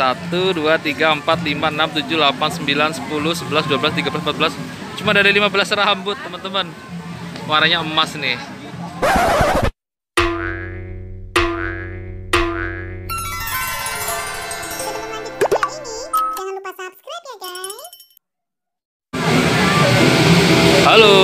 1, 2, 3, 4, 5, 6, 7, 8, 9, 10, 11, 12, 13, 14. Cuma ada 15 rambut, teman-teman. Warnanya emas nih. Halo,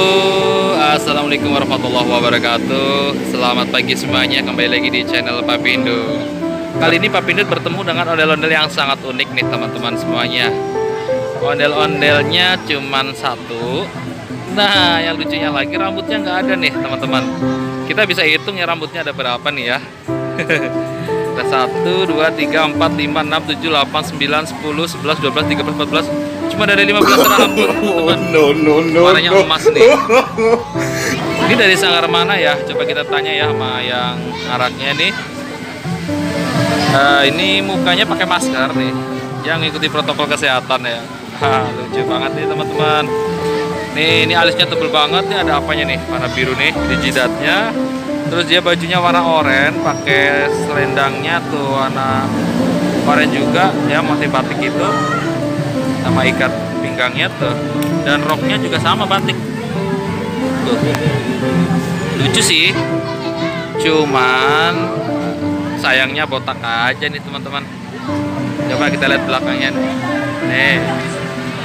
assalamualaikum warahmatullahi wabarakatuh. Selamat pagi semuanya, kembali lagi di channel Papindo. Kali ini Papindo bertemu dengan ondel-ondel yang sangat unik nih teman-teman semuanya. Ondel-ondelnya cuman satu. Nah, yang lucunya lagi rambutnya nggak ada nih teman-teman. Kita bisa hitung ya rambutnya ada berapa nih ya. Ada 1, 2, 3, 4, 5, 6, 7, 8, 9, 10, 11, 12, 13, 14. Cuma ada 15 rambut teman-teman. Warnanya emas nih. Ini dari sanggar mana ya? Coba kita tanya ya sama yang araknya nih. Ini mukanya pakai masker nih. Yang ngikuti protokol kesehatan ya. Lucu banget nih teman-teman. Nih, ini alisnya tebel banget nih. Ada apanya nih? Warna biru nih di jidatnya. Terus dia bajunya warna oranye, pakai selendangnya tuh warna oranye juga ya, motif batik itu. Sama ikat pinggangnya tuh, dan roknya juga sama batik tuh. Lucu sih, cuman sayangnya botak aja nih teman-teman. Coba kita lihat belakangnya nih,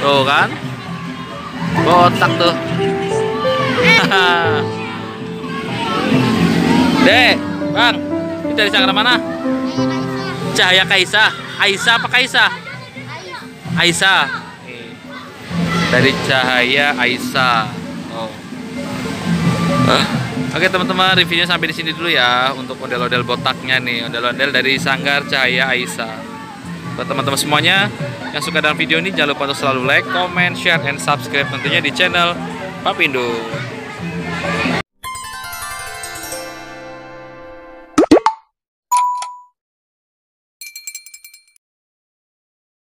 tuh kan botak tuh. Dek, bang, ini dari sanggar mana? Cahaya Kaisa, Aisyah apa Kaisa? Aisyah, dari Cahaya Aisyah. Oh. Oke teman-teman, reviewnya sampai di sini dulu ya untuk ondel-ondel botaknya nih, ondel-ondel dari sanggar Cahaya Aisyah. Buat teman-teman semuanya yang suka dengan video ini, jangan lupa untuk selalu like, comment, share, and subscribe tentunya di channel Papindo.